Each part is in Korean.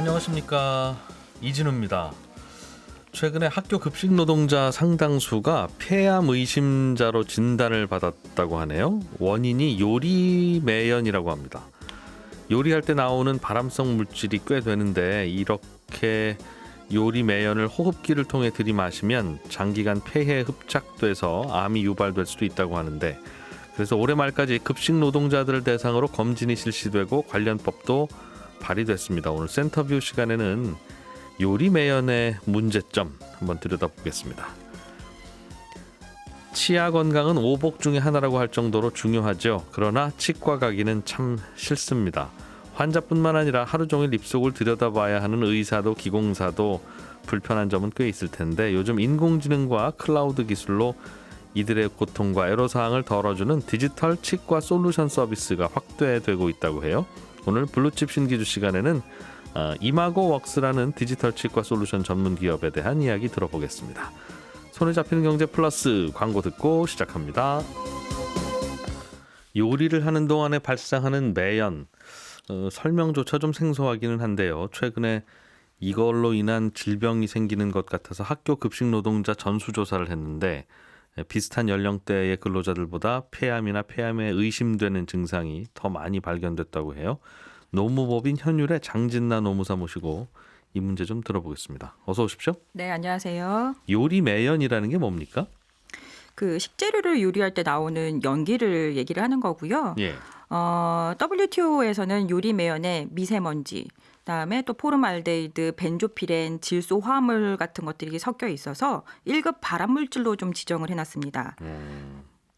안녕하십니까, 이진우입니다. 최근에 학교 급식 노동자 상당수가 폐암 의심자로 진단을 받았다고 하네요. 원인이 요리 매연이라고 합니다. 요리할 때 나오는 발암성 물질이 꽤 되는데 이렇게 요리 매연을 호흡기를 통해 들이마시면 장기간 폐에 흡착돼서 암이 유발될 수도 있다고 하는데, 그래서 올해 말까지 급식 노동자들을 대상으로 검진이 실시되고 관련법도 발의됐습니다. 오늘 센터뷰 시간에는 요리 매연의 문제점 한번 들여다보겠습니다. 치아 건강은 오복 중에 하나라고 할 정도로 중요하죠. 그러나 치과 가기는 참 싫습니다. 환자뿐만 아니라 하루 종일 입속을 들여다봐야 하는 의사도 기공사도 불편한 점은 꽤 있을 텐데, 요즘 인공지능과 클라우드 기술로 이들의 고통과 애로사항을 덜어주는 디지털 치과 솔루션 서비스가 확대되고 있다고 해요. 오늘 블루칩 신기주 시간에는 이마고웍스라는 디지털 치과 솔루션 전문 기업에 대한 이야기 들어보겠습니다. 손에 잡히는 경제 플러스 광고 듣고 시작합니다. 요리를 하는 동안에 발생하는 매연, 설명조차 좀 생소하기는 한데요. 최근에 이걸로 인한 질병이 생기는 것 같아서 학교 급식 노동자 전수조사를 했는데, 비슷한 연령대의 근로자들보다 폐암이나 폐암에 의심되는 증상이 더 많이 발견됐다고 해요. 노무법인 현율의 장진나 노무사 모시고 이 문제 좀 들어보겠습니다. 어서 오십시오. 네, 안녕하세요. 요리 매연이라는 게 뭡니까? 그 식재료를 요리할 때 나오는 연기를 얘기를 하는 거고요. 예. WTO에서는 요리 매연에 미세먼지, 그다음에 또 포름알데히드, 벤조피렌, 질소 화합물 같은 것들이 섞여 있어서 1급 발암물질로 좀 지정을 해놨습니다.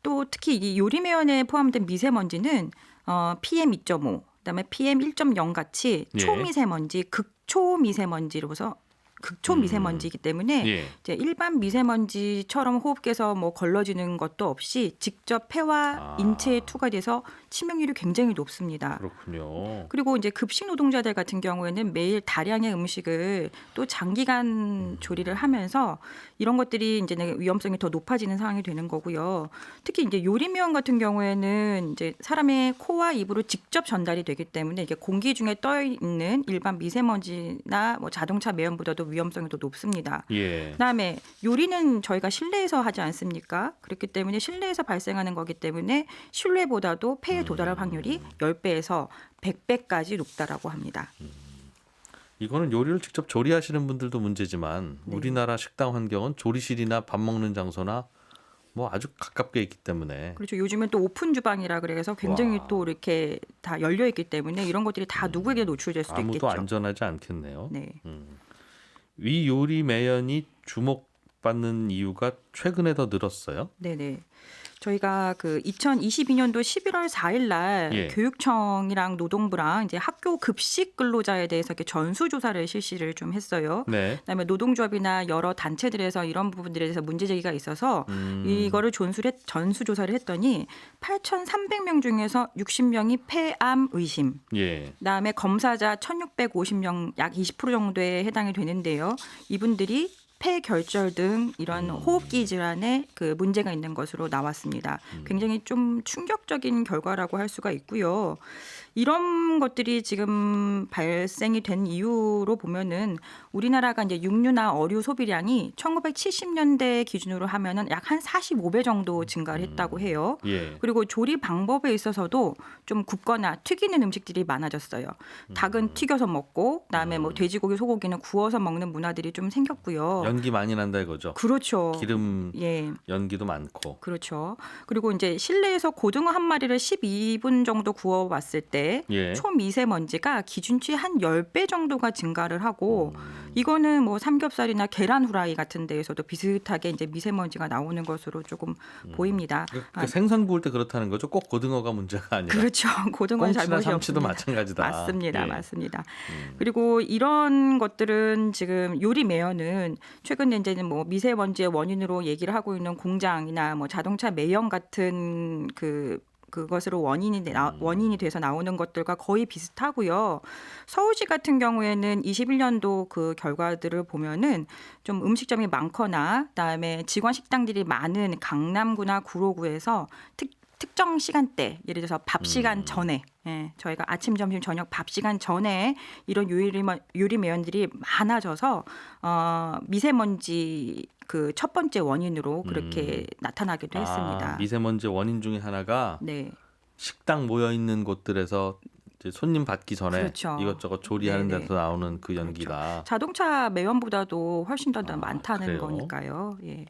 또 특히 이 요리 매연에 포함된 미세먼지는 PM2.5, 그다음에 PM1.0 같이 초미세먼지, 극초미세먼지로서 극초미세먼지이기 때문에 이제 일반 미세먼지처럼 호흡기에서 뭐 걸러지는 것도 없이 직접 폐와 인체에 투과돼서 치명률이 굉장히 높습니다. 그렇군요. 그리고 이제 급식 노동자들 같은 경우에는 매일 다량의 음식을 또 장기간 조리를 하면서 이런 것들이 이제 위험성이 더 높아지는 상황이 되는 거고요. 특히 이제 요리매연 같은 경우에는 이제 사람의 코와 입으로 직접 전달이 되기 때문에 이게 공기 중에 떠 있는 일반 미세먼지나 뭐 자동차 매연보다도 위험성이 더 높습니다. 그다음에 요리는 저희가 실내에서 하지 않습니까? 그렇기 때문에 실내에서 발생하는 거기 때문에 실내보다도 폐에 도달할 확률이 10배에서 100배까지 높다라고 합니다. 이거는 요리를 직접 조리하시는 분들도 문제지만 우리나라 식당 환경은 조리실이나 밥 먹는 장소나 뭐 아주 가깝게 있기 때문에. 그렇죠. 요즘은 또 오픈 주방이라 그래서 굉장히 또 이렇게 다 열려 있기 때문에 이런 것들이 다 누구에게 노출될 수도 있겠죠. 아무도 안전하지 않겠네요. 네. 위 요리 매연이 주목받는 이유가 최근에 더 늘었어요? 네네. 저희가 그 2022년도 11월 4일 날 교육청이랑 노동부랑 이제 학교 급식 근로자에 대해서 이렇게 전수조사를 실시를 좀 했어요. 그다음에 노동조합이나 여러 단체들에서 이런 부분들에 대해서 문제 제기가 있어서 이거를 전수조사를 했더니 8,300명 중에서 60명이 폐암 의심. 그다음에 검사자 1,650명, 약 20% 정도에 해당이 되는데요. 이분들이 폐결절 등 이런 호흡기 질환에 그 문제가 있는 것으로 나왔습니다. 굉장히 좀 충격적인 결과라고 할 수가 있고요. 이런 것들이 지금 발생이 된 이유로 보면은 우리나라가 이제 육류나 어류 소비량이 1970년대 기준으로 하면은 약 한 45배 정도 증가를 했다고 해요. 그리고 조리 방법에 있어서도 좀 굽거나 튀기는 음식들이 많아졌어요. 닭은 튀겨서 먹고, 그다음에 뭐 돼지고기, 소고기는 구워서 먹는 문화들이 좀 생겼고요. 연기 많이 난다 이거죠. 그렇죠. 기름 연기도 많고. 그렇죠. 그리고 이제 실내에서 고등어 한 마리를 12분 정도 구워봤을 때 초미세먼지가 기준치 한 10배 정도가 증가를 하고, 이거는 뭐 삼겹살이나 계란 후라이 같은 데에서도 비슷하게 이제 미세먼지가 나오는 것으로 조금 보입니다. 그러니까 생선 구울 때 그렇다는 거죠. 꼭 고등어가 문제가 아니라. 그렇죠. 고등어는 잘못이 삼치도 없습니다. 마찬가지다. 맞습니다. 맞습니다. 그리고 이런 것들은 지금 요리 매연은 최근에 이제는 뭐 미세먼지의 원인으로 얘기를 하고 있는 공장이나 뭐 자동차 매연 같은 그것으로 원인이 돼서 나오는 것들과 거의 비슷하고요. 서울시 같은 경우에는 21년도 그 결과들을 보면은 좀 음식점이 많거나 그다음에 직원 식당들이 많은 강남구나 구로구에서 특정 시간대, 예를 들어서 밥 시간 전에, 저희가 아침, 점심, 저녁 밥 시간 전에 이런 유리 매연들이 많아져서 미세먼지 그 첫 번째 원인으로 그렇게 나타나기도 했습니다. 미세먼지 원인 중에 하나가 네. 식당 모여 있는 곳들에서 이제 손님 받기 전에 그렇죠. 이것저것 조리하는 네네. 데서 나오는 그 연기다. 그렇죠. 자동차 매연보다도 훨씬 더 많다는 그래요? 거니까요. 예.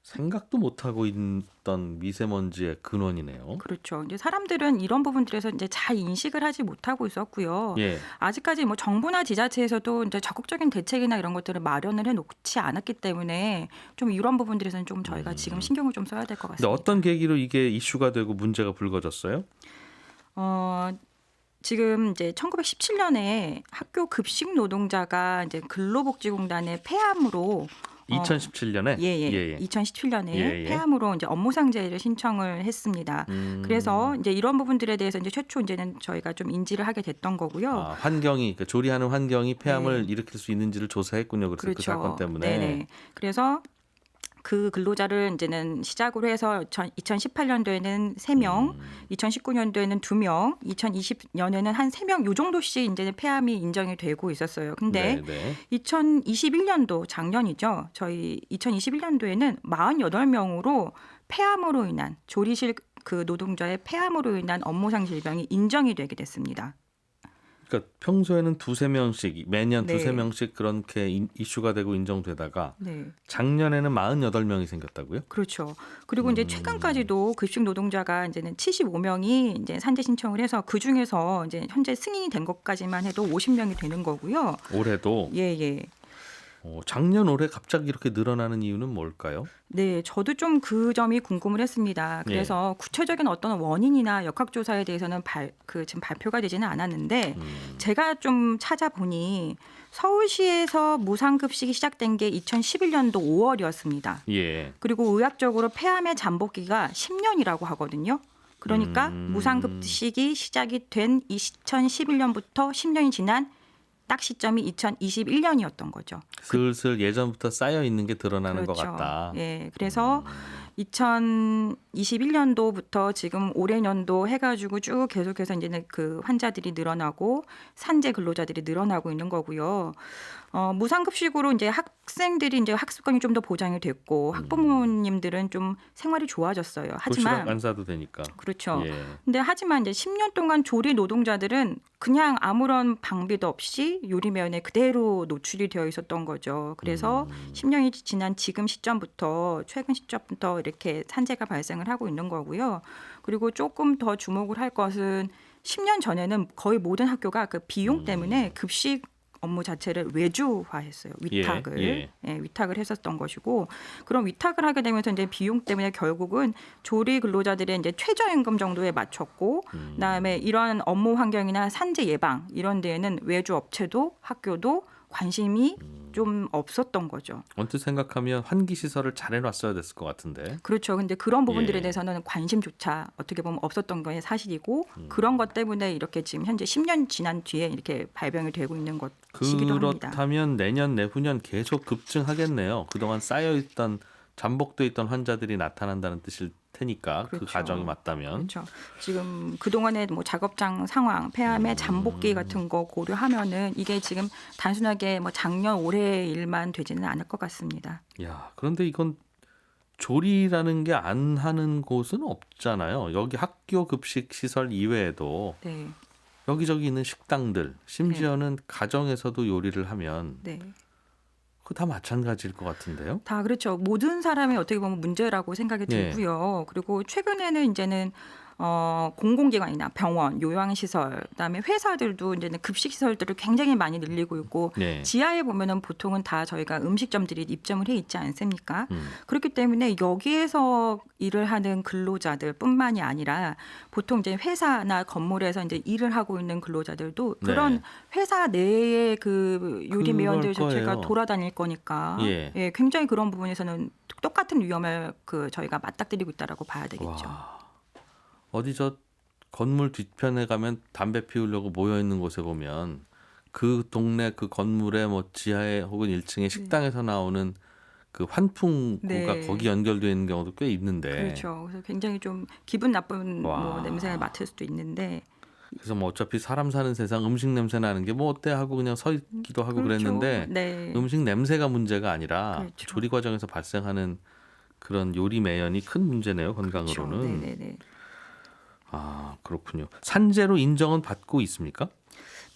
생각도 못하고 있던 미세먼지의 근원이네요. 그렇죠. 이제 사람들은 이런 부분들에서 이제 잘 인식을 하지 못하고 있었고요. 예. 아직까지 뭐 정부나 지자체에서도 이제 적극적인 대책이나 이런 것들을 마련을 해놓지 않았기 때문에 좀 이런 부분들에서는 좀 저희가 지금 신경을 좀 써야 될 것 근데 같습니다. 어떤 계기로 이게 이슈가 되고 문제가 불거졌어요? 지금 이제 1917년에 학교 급식 노동자가 이제 근로복지공단의 폐암으로 2017년에? 예. 2017년에 예. 폐암으로 이제 업무상재를 신청을 했습니다. 그래서 이제 이런 부분들에 대해서 이제 최초 이제는 저희가 좀 인지를 하게 됐던 거고요. 환경이 그러니까 조리하는 환경이 폐암을 일으킬 수 있는지를 조사했군요. 그래서 그렇죠. 그 사건 때문에. 네네. 그래서 그 근로자를 이제는 시작으로 해서 2018년도에는 3명, 2019년도에는 2명, 2020년에는 한 3명 요 정도씩 이제는 폐암이 인정이 되고 있었어요. 근데 2021년도 작년이죠. 저희 2021년도에는 48명으로 폐암으로 인한 조리실 그 노동자의 폐암으로 인한 업무상 질병이 인정이 되게 됐습니다. 그러니까 평소에는 두세 명씩 매년 두세 명씩 그렇게 이슈가 되고 인정되다가 작년에는 48명이 생겼다고요? 그렇죠. 그리고 이제 최근까지도 급식 노동자가 이제는 75명이 이제 산재 신청을 해서 그 중에서 이제 현재 승인이 된 것까지만 해도 50명이 되는 거고요. 올해도? 예. 작년 올해 갑자기 이렇게 늘어나는 이유는 뭘까요? 네, 저도 좀 그 점이 궁금을 했습니다. 그래서 구체적인 어떤 원인이나 역학조사에 대해서는 지금 발표가 되지는 않았는데 제가 좀 찾아보니 서울시에서 무상급식이 시작된 게 2011년도 5월이었습니다. 예. 그리고 의학적으로 폐암의 잠복기가 10년이라고 하거든요. 그러니까 무상급식이 시작이 된 2011년부터 10년이 지난 딱 시점이 2021년이었던 거죠. 슬슬 예전부터 쌓여 있는 게 드러나는 그렇죠. 것 같다. 예, 그래서 2021년도부터 지금 올해 년도 해가지고 쭉 계속해서 이제는 그 환자들이 늘어나고 산재 근로자들이 늘어나고 있는 거고요. 무상급식으로 이제 학생들이 이제 학습권이 좀 더 보장이 됐고 학부모님들은 좀 생활이 좋아졌어요. 하지만 도시락 안 사도 되니까. 그렇죠. 예. 근데 하지만 이제 10년 동안 조리 노동자들은 그냥 아무런 방비도 없이 요리면에 그대로 노출이 되어 있었던 거죠. 그래서 10년이 지난 지금 시점부터 최근 시점부터 이렇게 산재가 발생을 하고 있는 거고요. 그리고 조금 더 주목을 할 것은 10년 전에는 거의 모든 학교가 그 비용 때문에 급식 업무 자체를 외주화했어요. 위탁을 위탁을 했었던 것이고 그런 위탁을 하게 되면서 이제 비용 때문에 결국은 조리 근로자들의 이제 최저임금 정도에 맞췄고 그다음에 이런 업무 환경이나 산재 예방 이런 데에는 외주 업체도 학교도 관심이 좀 없었던 거죠. 언뜻 생각하면 환기 시설을 잘 해놨어야 됐을 것 같은데. 그렇죠. 근데 그런 부분들에 대해서는 관심조차 어떻게 보면 없었던 게 사실이고 그런 것 때문에 이렇게 지금 현재 10년 지난 뒤에 이렇게 발병이 되고 있는 것이기도 합니다. 그렇다면 내년 내후년 계속 급증하겠네요. 그동안 쌓여있던 잠복돼 있던 환자들이 나타난다는 뜻일 테니까 그렇죠. 그 가정이 맞다면. 그렇죠. 지금 그동안의 뭐 작업장 상황, 폐암의 잠복기 같은 거 고려하면은 이게 지금 단순하게 뭐 작년 올해 일만 되지는 않을 것 같습니다. 야, 그런데 이건 조리라는 게 안 하는 곳은 없잖아요. 여기 학교 급식 시설 이외에도 여기저기 있는 식당들, 심지어는 가정에서도 요리를 하면 그거 다 마찬가지일 것 같은데요. 다 그렇죠. 모든 사람이 어떻게 보면 문제라고 생각이 들고요. 그리고 최근에는 이제는 공공기관이나 병원, 요양시설, 그다음에 회사들도 이제는 급식시설들을 굉장히 많이 늘리고 있고 지하에 보면은 보통은 다 저희가 음식점들이 입점을 해 있지 않습니까? 그렇기 때문에 여기에서 일을 하는 근로자들뿐만이 아니라 보통 이제 회사나 건물에서 이제 일을 하고 있는 근로자들도 그런 회사 내의 그 요리 매연들 자체가 돌아다닐 거니까 굉장히 그런 부분에서는 똑같은 위험을 저희가 맞닥뜨리고 있다라고 봐야 되겠죠. 어디 저 건물 뒤편에 가면 담배 피우려고 모여 있는 곳에 보면 그 동네 그 건물의 뭐 지하에 혹은 1층에 식당에서 나오는 그 환풍구가 네. 거기 연결되어 있는 경우도 꽤 있는데. 그렇죠. 그래서 굉장히 좀 기분 나쁜 와. 뭐 냄새를 맡을 수도 있는데. 그래서 뭐 어차피 사람 사는 세상 음식 냄새 나는 게 뭐 어때 하고 그냥 서 있기도 하고 그렇죠. 그랬는데 네. 음식 냄새가 문제가 아니라 그렇죠. 조리 과정에서 발생하는 그런 요리 매연이 큰 문제네요, 건강으로는. 그렇죠. 네네네. 아, 그렇군요. 산재로 인정은 받고 있습니까?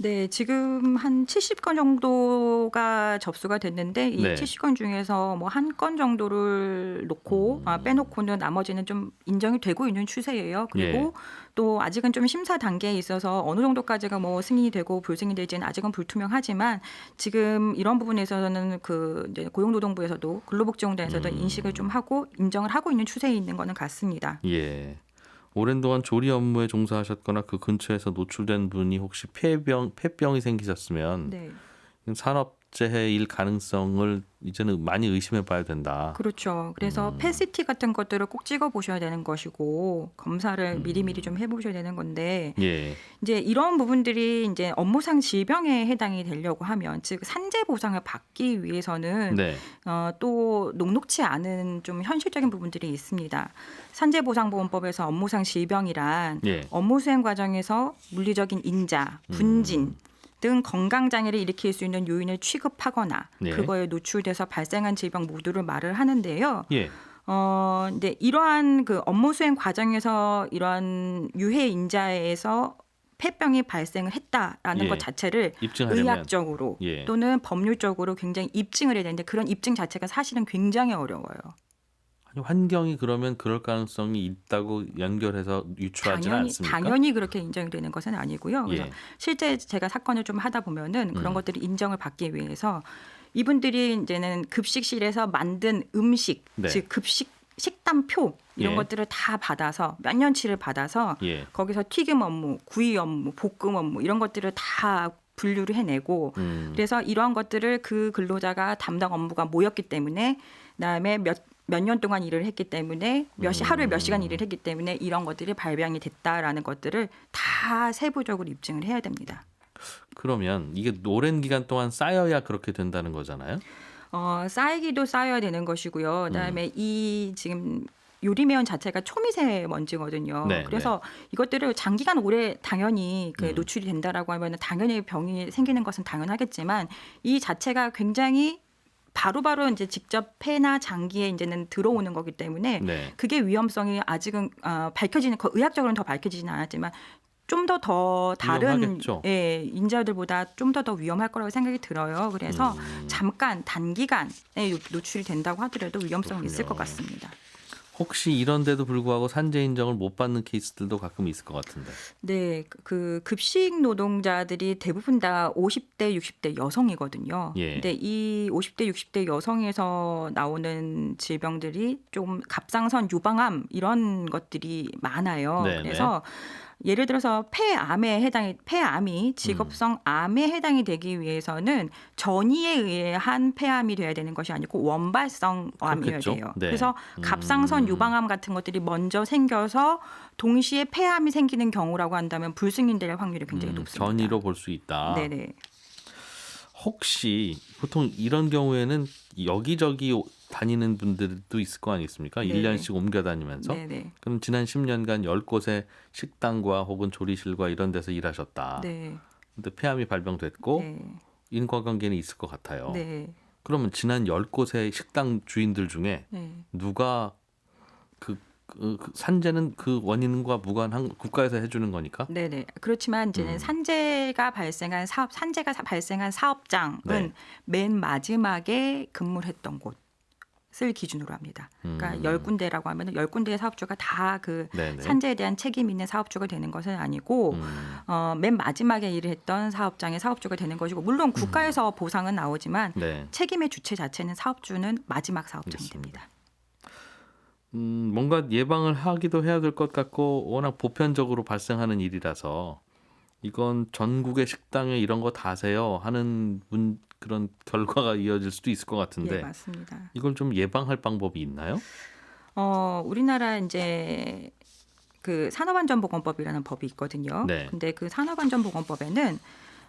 네, 지금 한 70건 정도가 접수가 됐는데 이 네. 70건 중에서 뭐 한 건 정도를 놓고 빼놓고는 나머지는 좀 인정이 되고 있는 추세예요. 그리고 또 아직은 좀 심사 단계에 있어서 어느 정도까지가 뭐 승인이 되고 불승인이 될지는 아직은 불투명하지만 지금 이런 부분에서는 그 이제 고용노동부에서도 근로복지공단에서도 인식을 좀 하고 인정을 하고 있는 추세에 있는 거는 같습니다. 예. 오랜 동안 조리 업무에 종사하셨거나 그 근처에서 노출된 분이 혹시 폐병이 생기셨으면 네. 산업재해일 가능성을 이제는 많이 의심해 봐야 된다. 그렇죠. 그래서 펫CT 같은 것들을 꼭 찍어 보셔야 되는 것이고 검사를 미리미리 좀 해보셔야 되는 건데 예. 이제 이런 부분들이 이제 업무상 질병에 해당이 되려고 하면 즉 산재 보상을 받기 위해서는 네. 또 녹록치 않은 좀 현실적인 부분들이 있습니다. 산재보상보험법에서 업무상 질병이란 업무 수행 과정에서 물리적인 인자, 분진 등 건강장애를 일으킬 수 있는 요인을 취급하거나 그거에 노출돼서 발생한 질병 모두를 말을 하는데요. 근데 이러한 그 업무 수행 과정에서 이러한 유해 인자에서 폐병이 발생을 했다라는 것 자체를 입증하려면, 의학적으로 또는 법률적으로 굉장히 입증을 해야 되는데 그런 입증 자체가 사실은 굉장히 어려워요. 아니, 환경이 그러면 그럴 가능성이 있다고 연결해서 유추하지는 않습니까? 당연히 그렇게 인정이 되는 것은 아니고요. 그래서 실제 제가 사건을 좀 하다 보면은 그런 것들이 인정을 받기 위해서 이분들이 이제는 급식실에서 만든 음식, 즉 급식 식단표 이런 것들을 다 받아서 몇 년치를 받아서 거기서 튀김 업무, 구이 업무, 볶음 업무 이런 것들을 다 분류를 해내고 그래서 이러한 것들을 그 근로자가 담당 업무가 모였기 때문에 그다음에 몇 년 동안 일을 했기 때문에 하루에 몇 시간 일을 했기 때문에 이런 것들이 발병이 됐다라는 것들을 다 세부적으로 입증을 해야 됩니다. 그러면 이게 오랜 기간 동안 쌓여야 그렇게 된다는 거잖아요? 쌓이기도 쌓여야 되는 것이고요. 그다음에 이 지금 요리매연 자체가 초미세먼지거든요. 그래서 이것들을 장기간 오래 당연히 노출이 된다라고 하면 당연히 병이 생기는 것은 당연하겠지만 이 자체가 굉장히 바로바로 이제 직접 폐나 장기에 이제는 들어오는 거기 때문에 그게 위험성이 아직은 밝혀지는 의학적으로는 더 밝혀지지는 않았지만 좀 더 다른 인자들보다 좀 더 위험할 거라고 생각이 들어요. 그래서 잠깐 단기간에 노출이 된다고 하더라도 위험성은 있을 것 같습니다. 혹시 이런데도 불구하고 산재 인정을 못 받는 케이스들도 가끔 있을 것 같은데. 네, 그 급식 노동자들이 대부분 다 50대, 60대 여성이거든요. 근데 이 50대, 60대 여성에서 나오는 질병들이 좀 갑상선 유방암 이런 것들이 많아요. 그래서 예를 들어서 폐암이 직업성 암에 해당이 되기 위해서는 전이에 의한 폐암이 돼야 되는 것이 아니고 원발성 암이어야 돼요. 그래서 갑상선 유방암 같은 것들이 먼저 생겨서 동시에 폐암이 생기는 경우라고 한다면 불승인될 확률이 굉장히 높습니다. 전이로 볼 수 있다. 네네. 혹시 보통 이런 경우에는 여기저기 다니는 분들도 있을 거 아니겠습니까? 1년씩 옮겨 다니면서. 그럼 지난 10년간 10곳의 식당과 혹은 조리실과 이런 데서 일하셨다. 근데 폐암이 발병됐고 인과관계는 있을 것 같아요. 그러면 지난 10곳의 식당 주인들 중에 누가 그 산재는 그 원인과 무관한 국가에서 해주는 거니까? 네네. 그렇지만 이제는 산재가 발생한 사업장은 맨 마지막에 근무를 했던 곳을 기준으로 합니다. 그러니까 10군데라고 하면 10군데의 사업주가 다 그 산재에 대한 책임 있는 사업주가 되는 것은 아니고 맨 마지막에 일을 했던 사업장의 사업주가 되는 것이고 물론 국가에서 보상은 나오지만 책임의 주체 자체는 사업주는 마지막 사업장이 됩니다. 뭔가 예방을 하기도 해야 될 것 같고 워낙 보편적으로 발생하는 일이라서 이건 전국의 식당에 이런 거 다세요 하는 그런 결과가 이어질 수도 있을 것 같은데 맞습니다. 이걸 좀 예방할 방법이 있나요? 우리나라 이제 그 산업안전보건법이라는 법이 있거든요. 근데 그 산업안전보건법에는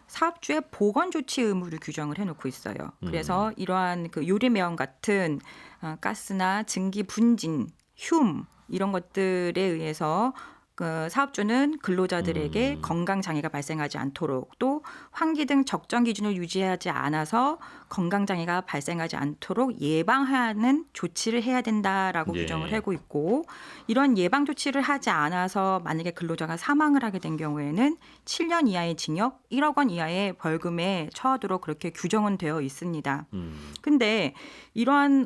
사업주의 보건 조치 의무를 규정을 해놓고 있어요. 그래서 이러한 그 요리매연 같은 가스나 증기 분진, 흉 이런 것들에 의해서 그 사업주는 근로자들에게 건강 장애가 발생하지 않도록 또 환기 등 적정 기준을 유지하지 않아서 건강 장애가 발생하지 않도록 예방하는 조치를 해야 된다라고 규정을 하고 있고 이런 예방 조치를 하지 않아서 만약에 근로자가 사망을 하게 된 경우에는 7년 이하의 징역, 1억 원 이하의 벌금에 처하도록 그렇게 규정은 되어 있습니다. 근데 이러한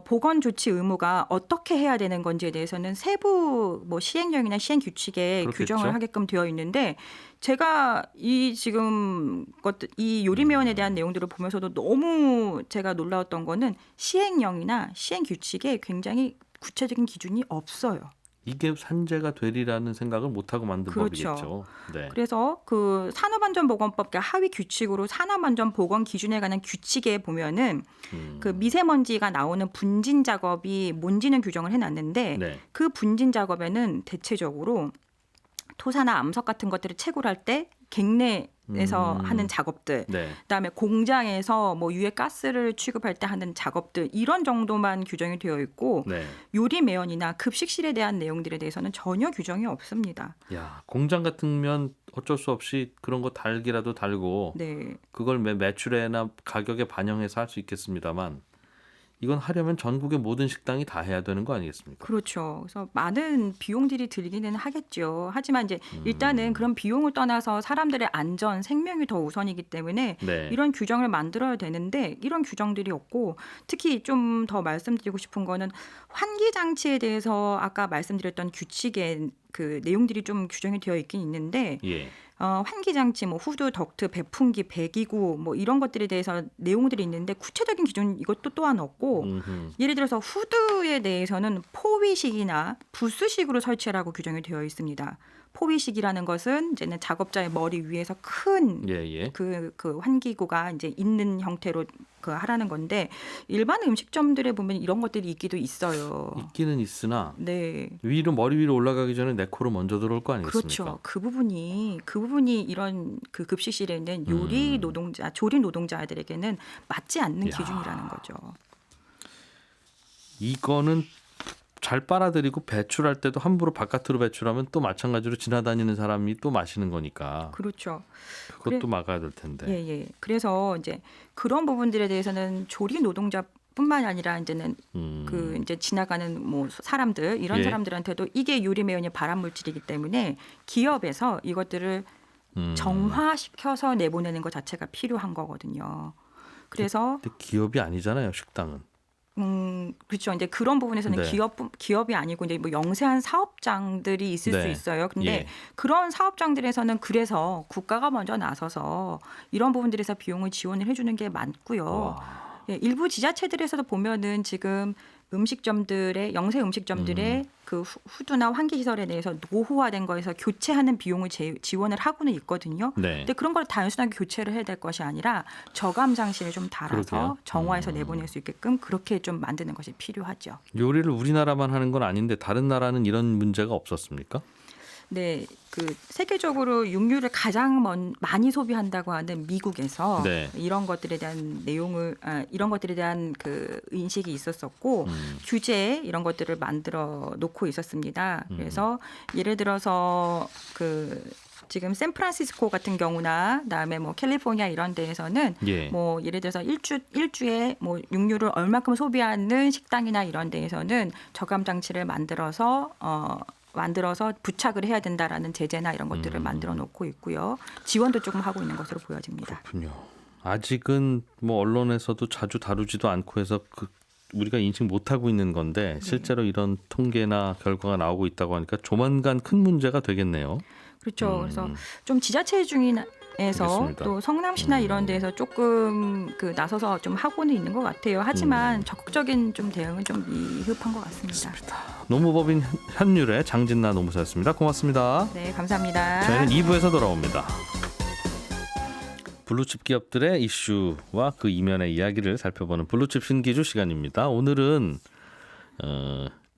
보건 조치 의무가 어떻게 해야 되는 건지에 대해서는 세부 뭐 시행령이나 시행 규칙에 그렇겠죠. 규정을 하게끔 되어 있는데 제가 이 지금 이 요리매연에 대한 내용들을 보면서도 너무 제가 놀라웠던 거는 시행령이나 시행 규칙에 굉장히 구체적인 기준이 없어요. 이게 산재가 되리라는 생각을 못하고 만든 그렇죠. 법이겠죠. 네. 그래서 그 산업안전보건법 하위 규칙으로 산업안전보건 기준에 관한 규칙에 보면은 그 미세먼지가 나오는 분진 작업이 뭔지는 규정을 해놨는데 네. 그 분진 작업에는 대체적으로 토사나 암석 같은 것들을 채굴할 때 갱내에서 하는 작업들, 네. 그다음에 공장에서 뭐 유해 가스를 취급할 때 하는 작업들 이런 정도만 규정이 되어 있고 네. 요리 매연이나 급식실에 대한 내용들에 대해서는 전혀 규정이 없습니다. 야, 공장 같으면 어쩔 수 없이 그런 거 달기라도 달고 네. 그걸 매출에나 가격에 반영해서 할 수 있겠습니다만 이건 하려면 전국의 모든 식당이 다 해야 되는 거 아니겠습니까? 그렇죠. 그래서 많은 비용들이 들기는 하겠죠. 하지만 이제 일단은 그런 비용을 떠나서 사람들의 안전, 생명이 더 우선이기 때문에 네. 이런 규정을 만들어야 되는데 이런 규정들이 없고 특히 좀 더 말씀드리고 싶은 거는 환기 장치에 대해서 아까 말씀드렸던 규칙의 그 내용들이 좀 규정이 되어 있긴 있는데 예. 환기 장치, 뭐 후드, 덕트, 배풍기, 배기구 뭐 이런 것들에 대해서 내용들이 있는데 구체적인 기준 이것도 또한 없고 예를 들어서 후드에 대해서는 포위식이나 부스식으로 설치라고 규정이 되어 있습니다. 포위식이라는 것은 이제는 작업자의 머리 위에서 큰 그 환기구가 이제 있는 형태로 그 하라는 건데 일반 음식점들에 보면 이런 것들이 있기도 있어요. 있기는 있으나 네. 위로 머리 위로 올라가기 전에 내 코로 먼저 들어올 거 아니겠습니까? 그렇죠. 그 부분이 이런 그 급식실에 있는 요리 노동자, 조리 노동자들에게는 맞지 않는 기준이라는 거죠. 이거는 잘 빨아들이고 배출할 때도 함부로 바깥으로 배출하면 또 마찬가지로 지나다니는 사람이 또 마시는 거니까. 그렇죠. 그것도 막아야 될 텐데. 예. 그래서 이제 그런 부분들에 대해서는 조리 노동자뿐만 아니라 이제는 그 이제 지나가는 뭐 사람들 이런 사람들한테도 이게 요리매연의 발암 물질이기 때문에 기업에서 이것들을 정화시켜서 내보내는 것 자체가 필요한 거거든요. 그래서 근데 기업이 아니잖아요, 식당은. 그렇죠. 이제 그런 부분에서는 네. 기업이 아니고 이제 뭐 영세한 사업장들이 있을 수 있어요. 근데 그런 사업장들에서는 그래서 국가가 먼저 나서서 이런 부분들에서 비용을 지원을 해주는 게 많고요. 일부 지자체들에서도 보면은 지금 음식점들의 영세 음식점들의 그 후드나 환기 시설에 대해서 노후화된 거에서 교체하는 비용을 지원을 하고는 있거든요. 근데 그런 걸 단순하게 교체를 해야 될 것이 아니라 저감 장치를 좀 달아서 정화해서 내보낼 수 있게끔 그렇게 좀 만드는 것이 필요하죠. 요리를 우리나라만 하는 건 아닌데 다른 나라는 이런 문제가 없었습니까? 네, 그 세계적으로 육류를 가장 많이 소비한다고 하는 미국에서 이런 것들에 대한 이런 것들에 대한 그 인식이 있었었고 규제 이런 것들을 만들어 놓고 있었습니다. 그래서 예를 들어서 그 지금 샌프란시스코 같은 경우나 그다음에 뭐 캘리포니아 이런 데에서는 뭐 예를 들어서 일주에 뭐 육류를 얼마큼 소비하는 식당이나 이런 데에서는 저감 장치를 만들어서 부착을 해야 된다라는 제재나 이런 것들을 만들어 놓고 있고요. 지원도 조금 하고 있는 것으로 보여집니다. 그렇군요. 아직은 뭐 언론에서도 자주 다루지도 않고 해서 우리가 인식 못하고 있는 건데 실제로 이런 통계나 결과가 나오고 있다고 하니까 조만간 큰 문제가 되겠네요. 그렇죠. 그래서 좀 지자체 중에서 알겠습니다. 또 성남시나 이런 데서 조금 그 나서서 좀 하고는 있는 것 같아요. 하지만 적극적인 좀 대응은 좀 미흡한 것 같습니다. 노무법인 현율의 장진나 노무사였습니다. 고맙습니다. 네, 감사합니다. 저희는 2부에서 돌아옵니다. 블루칩 기업들의 이슈와 그 이면의 이야기를 살펴보는 블루칩 신기주 시간입니다. 오늘은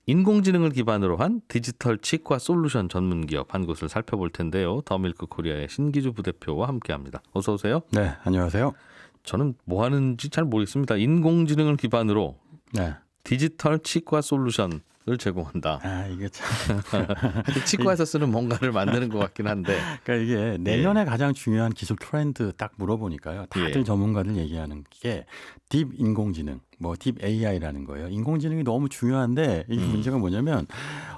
인공지능을 기반으로 한 디지털 치과 솔루션 전문 기업 한 곳을 살펴볼 텐데요. 더밀크 코리아의 신기주 부대표와 함께합니다. 어서 오세요. 네, 안녕하세요. 저는 뭐 하는지 잘 모르겠습니다. 인공지능을 기반으로 네. 디지털 치과 솔루션을 제공한다. 이게 참. 치과에서 쓰는 뭔가를 만드는 것 같긴 한데. 그러니까 이게 내년에 가장 중요한 기술 트렌드 딱 물어보니까요. 다들 전문가들 얘기하는 게 딥 인공지능, 뭐 딥 AI라는 거예요. 인공지능이 너무 중요한데 이 문제가 뭐냐면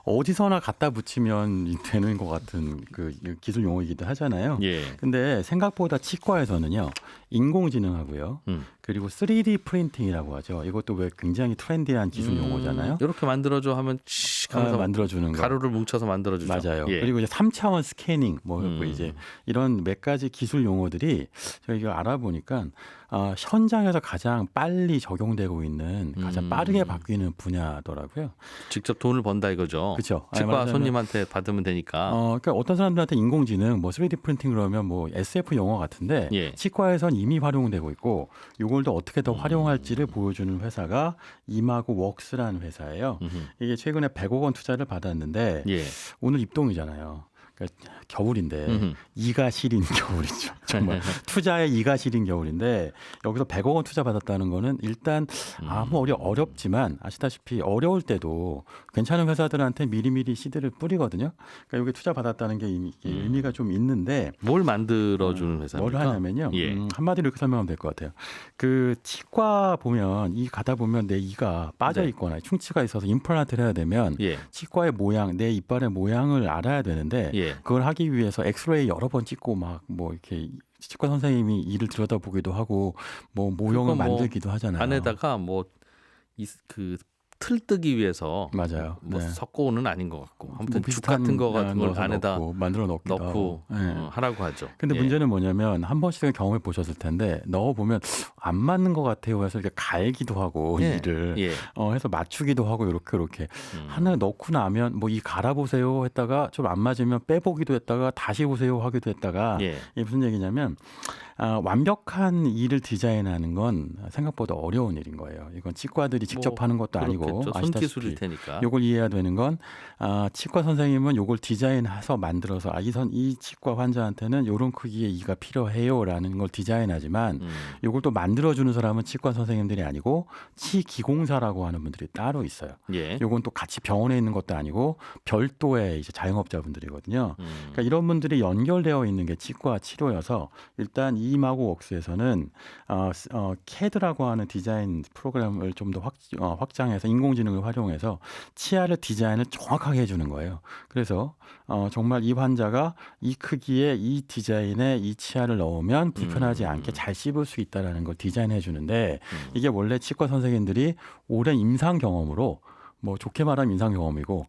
어디서나 갖다 붙이면 되는 것 같은 그 기술 용어이기도 하잖아요. 근데 생각보다 치과에서는요. 인공지능하고요. 그리고 3D 프린팅이라고 하죠. 이것도 왜 굉장히 트렌디한 기술 용어잖아요. 이렇게 만들어줘 하면 하면서 만들어주는 거. 가루를 뭉쳐서 만들어주죠. 맞아요. 그리고 이제 3차원 스캐닝 뭐 이제 이런 몇 가지 기술 용어들이 저희가 알아보니까 현장에서 가장 빨리 적용되고 있는 가장 빠르게 바뀌는 분야더라고요. 직접 돈을 번다 이거죠. 그렇죠. 치과 손님한테 받으면 되니까. 그러니까 어떤 사람들한테 인공지능, 뭐 3D 프린팅 그러면 뭐 SF 영화 같은데 치과에선 이미 활용되고 있고 이걸 더 어떻게 더 활용할지를 보여주는 회사가 이마고 웍스라는 회사예요. 이게 최근에 100억 원 투자를 받았는데 오늘 입동이잖아요. 그러니까 겨울인데 이가 시린 겨울이죠. 정말 투자에 이가 시린 겨울인데 여기서 100억 원 투자 받았다는 거는 일단 뭐 어렵지만 아시다시피 어려울 때도 괜찮은 회사들한테 미리미리 씨드를 뿌리거든요. 그러니까 여기 투자 받았다는 게 의미가 좀 있는데 뭘 만들어주는 회사입니까? 뭘 하냐면요. 한마디로 이렇게 설명하면 될 것 같아요. 그 치과 보면 이 가다 보면 내 이가 빠져 있거나 충치가 있어서 임플란트를 해야 되면 치과의 모양, 내 이빨의 모양을 알아야 되는데 그걸 하기 위해서 엑스레이 여러 번 찍고 막 뭐 이렇게 치과 선생님이 이를 들여다보기도 하고 뭐 모형을 만들기도 하잖아요. 안에다가 뭐 그 틀 뜨기 위해서 맞아요. 뭐 석고는 아닌 것 같고 아무튼 뭐 죽 같은 거 같은 걸 안에다 만들어 넣고 하라고 하죠. 근데 문제는 뭐냐면 한 번씩은 경험해 보셨을 텐데 넣어 보면 안 맞는 것 같아요. 해서 이렇게 갈기도 하고 이를 해서 맞추기도 하고 이렇게 하나 넣고 나면 뭐 이 갈아보세요 했다가 좀 안 맞으면 빼보기도 했다가 다시 보세요 하기도 했다가 이게 무슨 얘기냐면 완벽한 이를 디자인하는 건 생각보다 어려운 일인 거예요. 이건 치과들이 직접 하는 것도 아니고 손기술일 테니까. 이걸 이해해야 되는 건 치과 선생님은 이걸 디자인해서 만들어서 이 치과 환자한테는 이런 크기의 이가 필요해요라는 걸 디자인하지만 이걸 또 만들어주는 사람은 치과 선생님들이 아니고 치기공사라고 하는 분들이 따로 있어요. 이건 또 같이 병원에 있는 것도 아니고 별도의 이제 자영업자분들이거든요. 그러니까 이런 분들이 연결되어 있는 게 치과 치료여서 일단 이마고 웍스에서는 CAD라고 하는 디자인 프로그램을 좀 더 확장해서 인공지능을 활용해서 치아를 디자인을 정확하게 해주는 거예요. 그래서 정말 이 환자가 이 크기의 이 디자인에 이 치아를 넣으면 불편하지 않게 잘 씹을 수 있다는 걸 디자인해 주는데 이게 원래 치과 선생님들이 오랜 임상 경험으로 뭐 좋게 말하면 인상 경험이고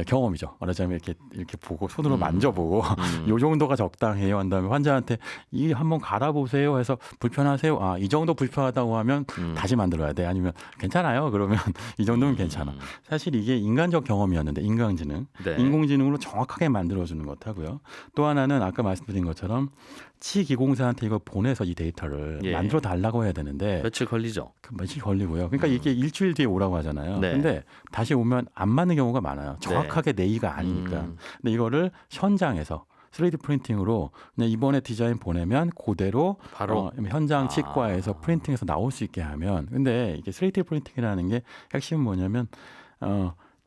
경험이죠. 말하자면 이렇게 보고 손으로 만져보고 요 정도가 적당해요. 한 다음에 환자한테 이 한번 갈아보세요 해서 불편하세요. 이 정도 불편하다고 하면 다시 만들어야 돼. 아니면 괜찮아요. 그러면 이 정도면 괜찮아. 사실 이게 인간적 경험이었는데 인공지능, 인공지능으로 정확하게 만들어주는 것 하고요. 또 하나는 아까 말씀드린 것처럼 치기공사한테 이걸 보내서 이 데이터를 만들어 달라고 해야 되는데 며칠 걸리죠. 며칠 걸리고요. 그러니까 이게 일주일 뒤에 오라고 하잖아요. 근데 다시 오면 안 맞는 경우가 많아요. 정확하게 내 이가 아니니까. 근데 이거를 현장에서 3D 프린팅으로 그냥 이번에 디자인 보내면 그대로 바로 현장 치과에서 프린팅해서 나올 수 있게 하면. 근데 이게 3D 프린팅이라는 게 핵심은 뭐냐면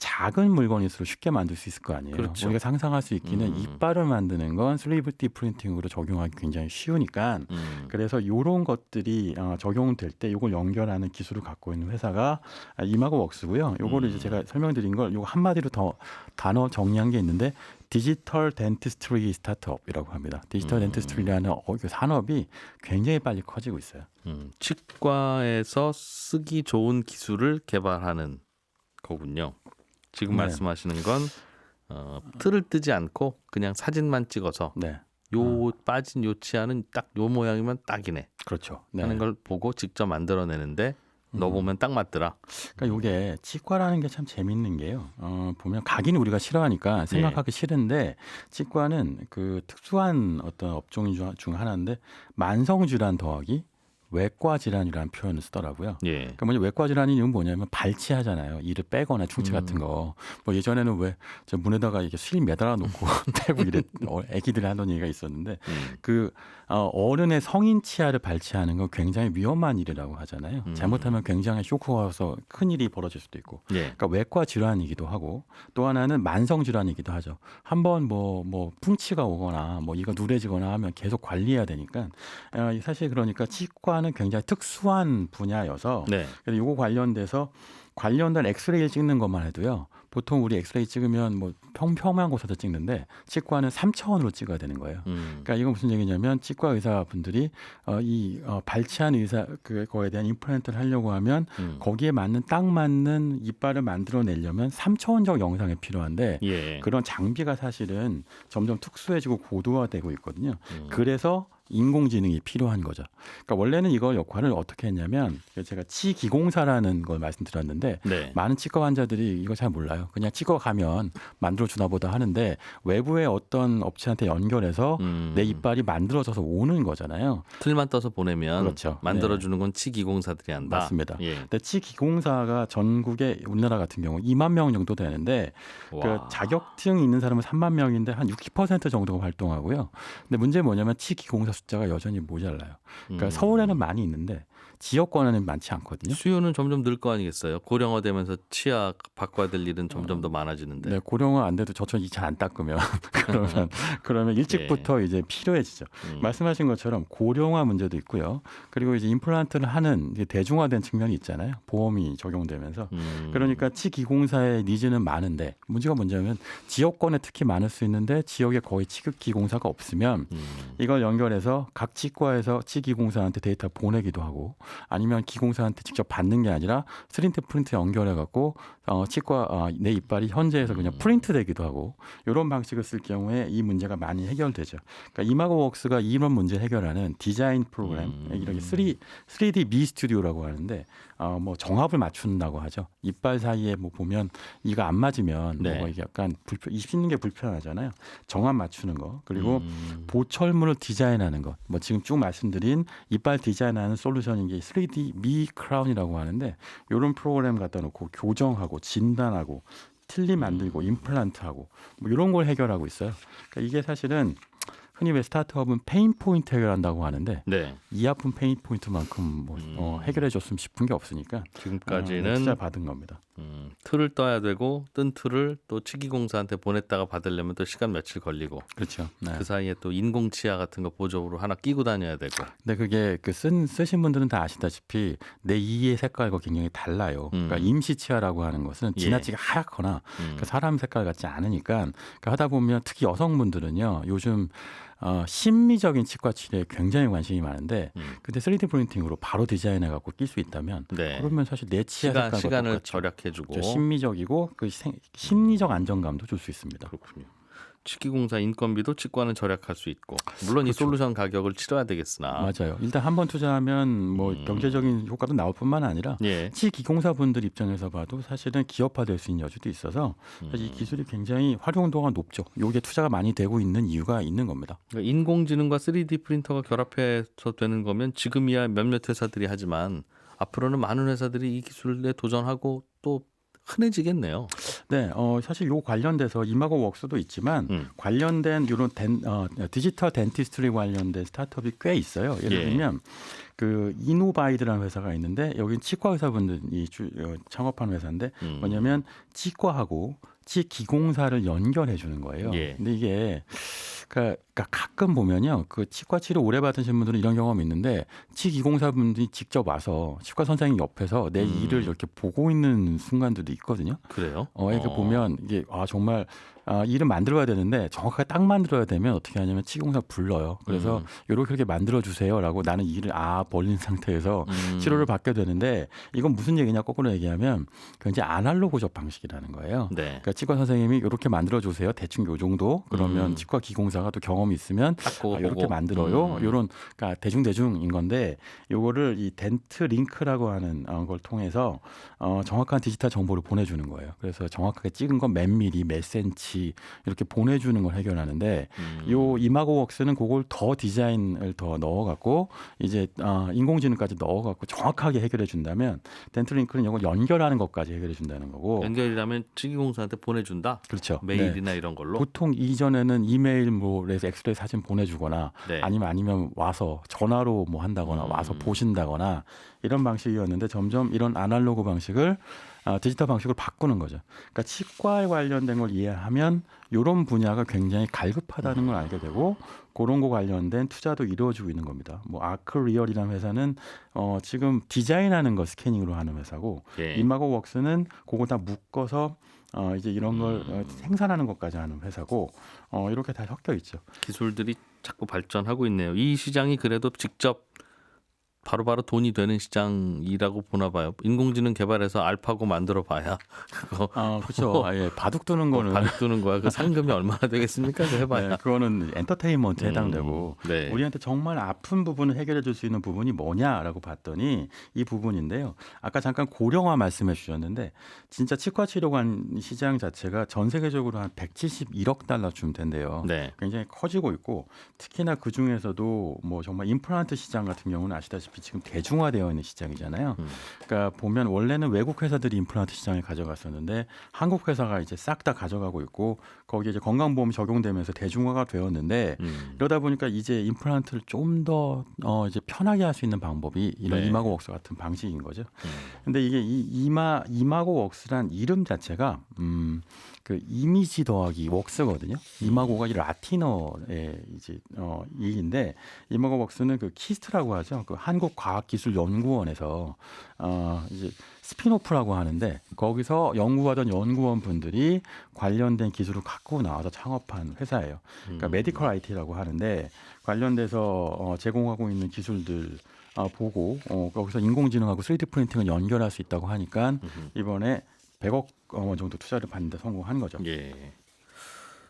작은 물건일수록 쉽게 만들 수 있을 거 아니에요. 그렇죠. 우리가 상상할 수 있기는 이빨을 만드는 건 3D 프린팅으로 적용하기 굉장히 쉬우니까 그래서 이런 것들이 적용될 때 이걸 연결하는 기술을 갖고 있는 회사가 이마고 웍스고요. 이거를 이제 제가 설명드린 걸 이거 한마디로 더 단어 정리한 게 있는데 디지털 덴티스트리 스타트업이라고 합니다. 디지털 덴티스트리라는 산업이 굉장히 빨리 커지고 있어요. 치과에서 쓰기 좋은 기술을 개발하는 거군요. 지금 말씀하시는 건 틀을 뜨지 않고 그냥 사진만 찍어서 요 빠진 요 치아는 딱 요 모양이면 딱이네. 그렇죠. 하는 걸 보고 직접 만들어내는데 넣어보면 딱 맞더라. 그러니까 이게 치과라는 게 참 재밌는 게요. 보면 가기는 우리가 싫어하니까 생각하기 싫은데 치과는 그 특수한 어떤 업종 중 하나인데 만성 질환 더하기 외과 질환이라는 표현을 쓰더라고요. 예. 그러니까 먼저 외과 질환이 뭐냐면 발치하잖아요. 이를 빼거나 충치 같은 거. 뭐 예전에는 왜 저 문에다가 이게 실 매달아 놓고 떼고 이래 애기들이 하던 얘기가 있었는데 그 어른의 성인 치아를 발치하는 건 굉장히 위험한 일이라고 하잖아요. 잘못하면 굉장히 쇼크가 와서 큰 일이 벌어질 수도 있고. 예. 그러니까 외과 질환이기도 하고 또 하나는 만성 질환이기도 하죠. 한번 뭐 풍치가 오거나 뭐 이가 누래지거나 하면 계속 관리해야 되니까 사실 그러니까 치과는 굉장히 특수한 분야여서 네. 그래서 이거 관련된 엑스레이를 찍는 것만 해도요. 보통 우리 엑스레이 찍으면 뭐 평평한 곳에서 찍는데 치과는 3차원으로 찍어야 되는 거예요. 그러니까 이건 무슨 얘기냐면 치과 의사분들이 발치한 의사 그거에 대한 임플란트를 하려고 하면 거기에 딱 맞는 이빨을 만들어내려면 3차원적 영상이 필요한데 예. 그런 장비가 사실은 점점 특수해지고 고도화되고 있거든요. 그래서 인공지능이 필요한 거죠. 그러니까 원래는 이거 역할을 어떻게 했냐면 제가 치기공사라는 걸 말씀드렸는데 네. 많은 치과 환자들이 이거 잘 몰라요. 그냥 치과 가면 만들어주나 보다 하는데 외부의 어떤 업체한테 연결해서 내 이빨이 만들어져서 오는 거잖아요. 틀만 떠서 보내면 그렇죠. 만들어주는 건 치기공사들이 한다. 맞습니다. 예. 근데 치기공사가 전국에 우리나라 같은 경우 2만 명 정도 되는데 그 자격증이 있는 사람은 3만 명인데 한 60% 정도가 활동하고요. 근데 문제는 뭐냐면 치기공사 숫자가 여전히 모자라요. 그러니까 서울에는 많이 있는데 지역권에는 많지 않거든요. 수요는 점점 늘 거 아니겠어요? 고령화되면서 치아 바꿔야 될 일은 점점 더 많아지는데. 네, 고령화 안 돼도 저처럼 잘 안 닦으면 그러면 일찍부터 이제 필요해지죠. 말씀하신 것처럼 고령화 문제도 있고요. 그리고 이제 임플란트를 하는 이제 대중화된 측면이 있잖아요. 보험이 적용되면서. 그러니까 치기공사의 니즈는 많은데 문제가 뭐냐면 지역권에 특히 많을 수 있는데 지역에 거의 치기공사가 없으면 이걸 연결해서 각 치과에서 치기공사한테 데이터 보내기도 하고 아니면 기공사한테 직접 받는 게 아니라 3D 프린트 연결해 갖고 치과 내 이빨이 현재에서 그냥 프린트 되기도 하고 이런 방식을 쓸 경우에 이 문제가 많이 해결되죠. 그러니까 이마고웍스가 이런 문제 해결하는 디자인 프로그램 이렇게 3D 미 스튜디오라고 하는데 뭐 정합을 맞춘다고 하죠. 이빨 사이에 뭐 보면 이가 안 맞으면 네. 뭐 이게 약간 씹는 게 불편하잖아요. 정합 맞추는 거 그리고 보철물을 디자인하는 것. 뭐 지금 쭉 말씀드린 이빨 디자인하는 솔루션인 게 3D 미 크라운이라고 하는데 이런 프로그램 갖다 놓고 교정하고 진단하고 틀니 만들고 임플란트하고 뭐 이런 걸 해결하고 있어요. 그러니까 이게 사실은 흔히 왜 스타트업은 페인 포인트 해결한다고 하는데 네. 이 아픈 페인 포인트만큼 해결해 줬으면 싶은 게 없으니까 지금까지는 투자 받은 겁니다. 틀을 떠야 되고 뜬 틀을 또 치기공사한테 보냈다가 받으려면 또 시간 며칠 걸리고 그렇죠. 네. 그 사이에 또 인공치아 같은 거 보조로 하나 끼고 다녀야 되고. 근데 그게 쓰신 분들은 다 아시다시피 내 이의 색깔과 굉장히 달라요. 그러니까 임시치아라고 하는 것은 지나치게 하얗거나 그 사람 색깔 같지 않으니까 그러니까 하다 보면 특히 여성분들은요 요즘 심미적인 치과 치료에 굉장히 관심이 많은데 근데 3D 프린팅으로 바로 디자인해 갖고 낄 수 있다면 네. 그러면 사실 내 치아 색깔과 시간을 똑같죠. 절약해주고 심미적이고 그 심리적 안정감도 줄 수 있습니다. 그렇군요. 치기공사 인건비도 치과는 절약할 수 있고 물론 이 솔루션 가격을 치러야 되겠으나 맞아요. 일단 한번 투자하면 뭐 경제적인 효과도 나올 뿐만 아니라 예. 치기공사분들 입장에서 봐도 사실은 기업화될 수 있는 여지도 있어서 사실 이 기술이 굉장히 활용도가 높죠. 이게 투자가 많이 되고 있는 이유가 있는 겁니다. 그러니까 인공지능과 3D 프린터가 결합해서 되는 거면 지금이야 몇몇 회사들이 하지만 앞으로는 많은 회사들이 이 기술에 도전하고 또 흔해지겠네요. 네, 사실 요 관련돼서 이마고웍스도 있지만 관련된 이런 디지털 덴티스트리 관련된 스타트업이 꽤 있어요. 예를 들면 그 이노바이드라는 회사가 있는데 여긴 치과 의사분들이 창업한 회사인데 뭐냐면 치과하고 치기공사를 연결해 주는 거예요. 예. 근데 이게 그러니까 가끔 보면요, 그 치과 치료 오래 받으신 분들은 이런 경험이 있는데 치기공사분들이 직접 와서 치과 선생님 옆에서 내 이를 이렇게 보고 있는 순간들도 있거든요. 그래요? 이렇게 보면 이게 정말 이를 만들어야 되는데 정확하게 딱 만들어야 되면 어떻게 하냐면 치기공사 불러요. 그래서 이렇게 만들어 주세요라고 나는 이를 벌린 상태에서 치료를 받게 되는데 이건 무슨 얘기냐 거꾸로 얘기하면 굉장히 아날로그적 방식이라는 거예요. 네. 그러니까 치과 선생님이 이렇게 만들어 주세요. 대충 요 정도 그러면 치과 기공사가 또 경험이 경험이 있으면 이렇게 만들어요. 이런 그러니까 대중인 건데 요거를 이 덴트 링크라고 하는 걸 통해서 정확한 디지털 정보를 보내주는 거예요. 그래서 정확하게 찍은 건 몇 미리, 몇 센치 이렇게 보내주는 걸 해결하는데 요 이마고웍스는 그걸 더 디자인을 더 넣어갖고 이제 인공지능까지 넣어갖고 정확하게 해결해 준다면 덴트 링크는 이걸 연결하는 것까지 해결해 준다는 거고. 연결이라면 치기공사한테 보내준다. 그렇죠. 메일이나 네. 이런 걸로. 보통 이전에는 이메일 뭐에서 엑스레이 사진 보내주거나 네. 아니면 와서 전화로 뭐 한다거나 와서 보신다거나 이런 방식이었는데 점점 이런 아날로그 방식을 디지털 방식으로 바꾸는 거죠. 그러니까 치과에 관련된 걸 이해하면 이런 분야가 굉장히 갈급하다는 걸 알게 되고 그런 거 관련된 투자도 이루어지고 있는 겁니다. 뭐 아크리얼이라는 회사는 지금 디자인하는 거 스캐닝으로 하는 회사고 예. 이마고웍스는 그걸 다 묶어서 이제 이런 걸 생산하는 것까지 하는 회사고 이렇게 다 섞여 있죠. 기술들이 자꾸 발전하고 있네요. 이 시장이 그래도 직접 바로바로 돈이 되는 시장이라고 보나 봐요. 인공지능 개발해서 알파고 만들어 봐야 그거. 그렇죠. 예, 바둑 두는 거는 바둑 두는 거야. 그 상금이 얼마나 되겠습니까? 그 해봐야. 네, 그거는 엔터테인먼트에 해당되고 네. 우리한테 정말 아픈 부분을 해결해 줄 수 있는 부분이 뭐냐라고 봤더니 이 부분인데요. 아까 잠깐 고령화 말씀해 주셨는데 진짜 치과 치료관 시장 자체가 전 세계적으로 한 171억 달러쯤 된대요. 네. 굉장히 커지고 있고 특히나 그 중에서도 뭐 정말 임플란트 시장 같은 경우는 아시다시피 지금 대중화되어 있는 시장이잖아요. 그러니까 보면 원래는 외국 회사들이 임플란트 시장에 가져갔었는데 한국 회사가 이제 싹 다 가져가고 있고 거기에 이제 건강보험 적용되면서 대중화가 되었는데 이러다 보니까 이제 임플란트를 좀 더 이제 편하게 할 수 있는 방법이 이런 네. 이마고웍스 같은 방식인 거죠. 근데 이게 이 이마고웍스란 이름 자체가 그 이미지 더하기 웍스거든요. 이마고가 이 라틴어의 이제 이인데 이마고웍스는 그 키스트라고 하죠. 그 한국과학기술연구원에서 이제 스피노프라고 하는데 거기서 연구하던 연구원 분들이 관련된 기술을 갖고 나와서 창업한 회사예요. 그러니까 메디컬 IT라고 하는데 관련돼서 제공하고 있는 기술들 보고 거기서 인공지능하고 3D 프린팅을 연결할 수 있다고 하니까 이번에 100억 원 정도 투자를 받는데 성공한 거죠. 예.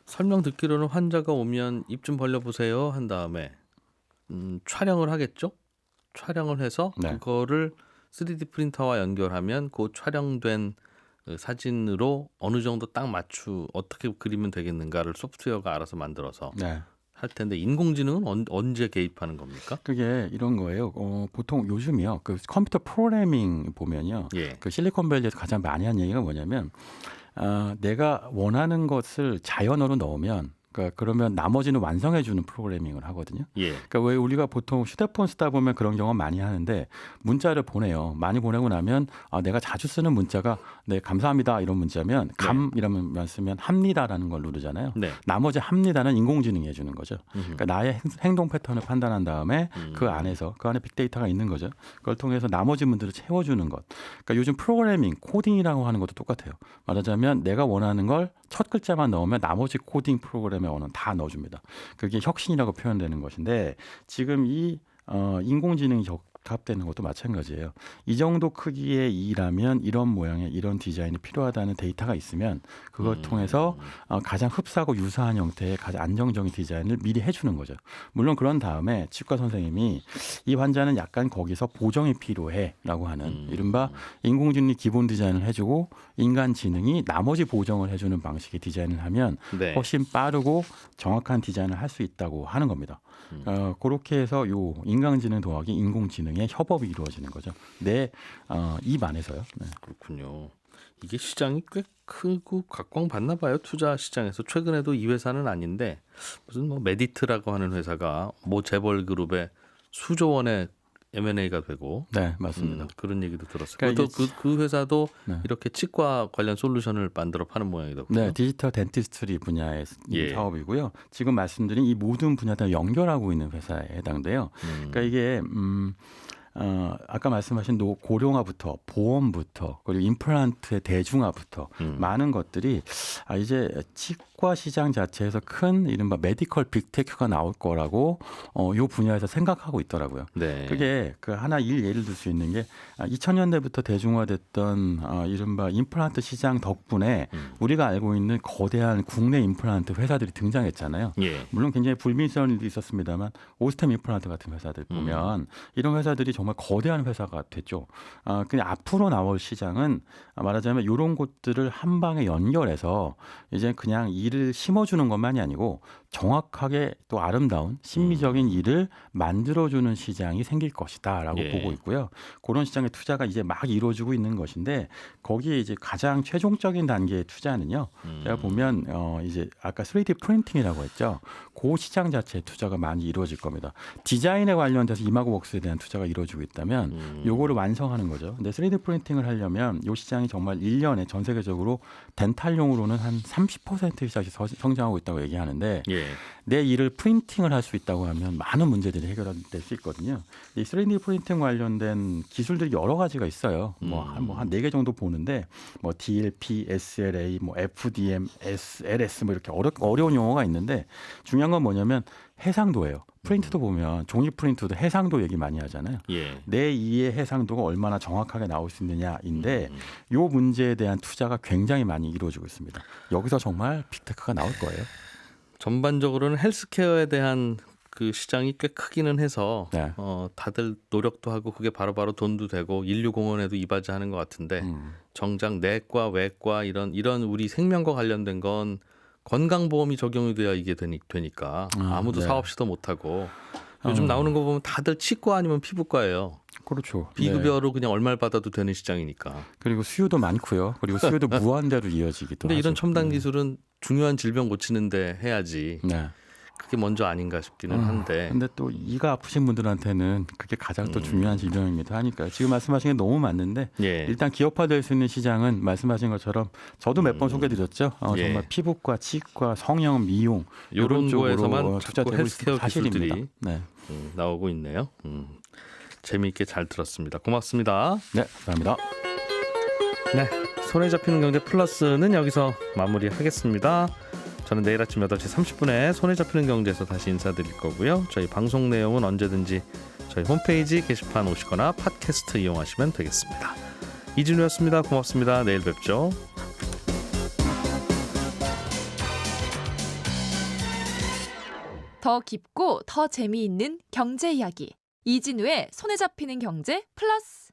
설명 듣기로는 환자가 오면 입 좀 벌려보세요 한 다음에 촬영을 하겠죠. 촬영을 해서 네. 그거를 3D 프린터와 연결하면 그 촬영된 그 사진으로 어느 정도 딱 어떻게 그리면 되겠는가를 소프트웨어가 알아서 만들어서 네. 할 텐데 인공지능은 언제 개입하는 겁니까? 그게 이런 거예요. 보통 요즘이요. 그 컴퓨터 프로그래밍 보면요. 예. 그 실리콘밸리에서 가장 많이 하는 얘기가 뭐냐면 내가 원하는 것을 자연어로 넣으면 그러면 나머지는 완성해 주는 프로그래밍을 하거든요. 예. 그러니까 왜 우리가 보통 휴대폰 쓰다 보면 그런 경험 많이 하는데 문자를 보내요. 많이 보내고 나면 내가 자주 쓰는 문자가 네 감사합니다 이런 문자면 감이라면 쓰면 합니다라는 걸 누르잖아요. 네. 나머지 합니다는 인공지능이 해주는 거죠. 그러니까 나의 행동 패턴을 판단한 다음에 그 안에 빅데이터가 있는 거죠. 그걸 통해서 나머지 문들을 채워주는 것. 그러니까 요즘 프로그래밍, 코딩이라고 하는 것도 똑같아요. 말하자면 내가 원하는 걸 첫 글자만 넣으면 나머지 코딩 프로그램에 원은 다 넣어줍니다. 그게 혁신이라고 표현되는 것인데 지금 이 인공지능이 합되는 것도 마찬가지예요. 이 정도 크기의 일하면 이런 모양의 이런 디자인이 필요하다는 데이터가 있으면 그걸 통해서 가장 흡사하고 유사한 형태의 가장 안정적인 디자인을 미리 해주는 거죠. 물론 그런 다음에 치과 선생님이 이 환자는 약간 거기서 보정이 필요해라고 하는 이른바 인공지능이 기본 디자인을 해주고 인간 지능이 나머지 보정을 해주는 방식의 디자인을 하면 네. 훨씬 빠르고 정확한 디자인을 할 수 있다고 하는 겁니다. 그렇게 해서 요 인공지능 더하기 인공지능의 협업이 이루어지는 거죠. 내 입 안에서요. 네. 그렇군요. 이게 시장이 꽤 크고 각광받나 봐요. 투자 시장에서. 최근에도 이 회사는 아닌데 무슨 뭐 메디트라고 하는 회사가 모 재벌 그룹의 수조 원의 M&A가 되고 네, 맞습니다. 그런 얘기도 들었어요. 그러니까 그 회사도 네. 이렇게 치과 관련 솔루션을 만들어 파는 모양이더군요. 네, 디지털 덴티스트리 분야의 예. 사업이고요. 지금 말씀드린 이 모든 분야 다 연결하고 있는 회사에 해당돼요. 그러니까 이게 아까 말씀하신 고령화부터 보험부터 그리고 임플란트의 대중화부터 많은 것들이 이제 치과 치과 시장 자체에서 큰 이른바 메디컬 빅테크가 나올 거라고 요 분야에서 생각하고 있더라고요. 네. 그게 그 하나 예를 들 수 있는 게 2000년대부터 대중화됐던 이른바 임플란트 시장 덕분에 우리가 알고 있는 거대한 국내 임플란트 회사들이 등장했잖아요. 예. 물론 굉장히 불미스러운 일도 있었습니다만 오스템 임플란트 같은 회사들 보면 이런 회사들이 정말 거대한 회사가 됐죠. 근데 앞으로 나올 시장은 말하자면 이런 곳들을 한 방에 연결해서 이제 그냥 일을 심어주는 것만이 아니고 정확하게 또 아름다운 신미적인 일을 만들어주는 시장이 생길 것이다라고 예. 보고 있고요. 그런 시장의 투자가 이제 막 이루어지고 있는 것인데 거기에 이제 가장 최종적인 단계의 투자는요. 제가 보면 이제 아까 3D 프린팅이라고 했죠. 그 시장 자체의 투자가 많이 이루어질 겁니다. 디자인에 관련돼서 이마고웍스에 대한 투자가 이루어지고 있다면 요거를 완성하는 거죠. 근데 3D 프린팅을 하려면 요 시장이 정말 1년에 전 세계적으로 덴탈용으로는 한 30% 이상씩 성장하고 있다고 얘기하는데 예. 내 일을 프린팅을 할 수 있다고 하면 많은 문제들이 해결될 수 있거든요. 이 3D 프린팅 관련된 기술들이 여러 가지가 있어요. 한 4개 정도 보는데 뭐 DLP, SLA, 뭐 FDM, LS 뭐 이렇게 어려운 용어가 있는데 중요한 건 뭐냐면 해상도예요. 프린트도 보면 종이 프린트도 해상도 얘기 많이 하잖아요. 예. 내 이의 해상도가 얼마나 정확하게 나올 수 있느냐인데 요 문제에 대한 투자가 굉장히 많이 이루어지고 있습니다. 여기서 정말 빅테크가 나올 거예요. 전반적으로는 헬스케어에 대한 그 시장이 꽤 크기는 해서 네. 다들 노력도 하고 그게 바로바로 돈도 되고 인류 공헌에도 이바지하는 것 같은데 정작 내과, 외과 이런 우리 생명과 관련된 건 건강보험이 적용이 돼야 이게 되니까 아무도 네. 사업 시도 못하고 요즘 나오는 거 보면 다들 치과 아니면 피부과예요. 그렇죠. 비급여로 그냥 얼마를 받아도 되는 시장이니까. 그리고 수요도 많고요. 그리고 수요도 무한대로 이어지기도 근데 하죠. 이런 첨단 기술은 중요한 질병 고치는데 해야지. 네. 그게 먼저 아닌가 싶기는 한데. 근데 또 이가 아프신 분들한테는 그게 가장 또 중요한 질병입니다 하니까 지금 말씀하신 게 너무 맞는데 예. 일단 기업화될 수 있는 시장은 말씀하신 것처럼 저도 몇 번 소개드렸죠. 예. 정말 피부과, 치과, 성형, 미용 이런 이런 거에서만 쪽으로 자꾸 투자되고 헬스케어 있는 사실입니다. 기술들이 네. 나오고 있네요. 재미있게 잘 들었습니다. 고맙습니다. 네, 감사합니다. 네, 손에 잡히는 경제 플러스는 여기서 마무리하겠습니다. 저는 내일 아침 8시 30분에 손에 잡히는 경제에서 다시 인사드릴 거고요. 저희 방송 내용은 언제든지 저희 홈페이지 게시판 오시거나 팟캐스트 이용하시면 되겠습니다. 이진우였습니다. 고맙습니다. 내일 뵙죠. 더 깊고 더 재미있는 경제 이야기 이진우의 손에 잡히는 경제 플러스.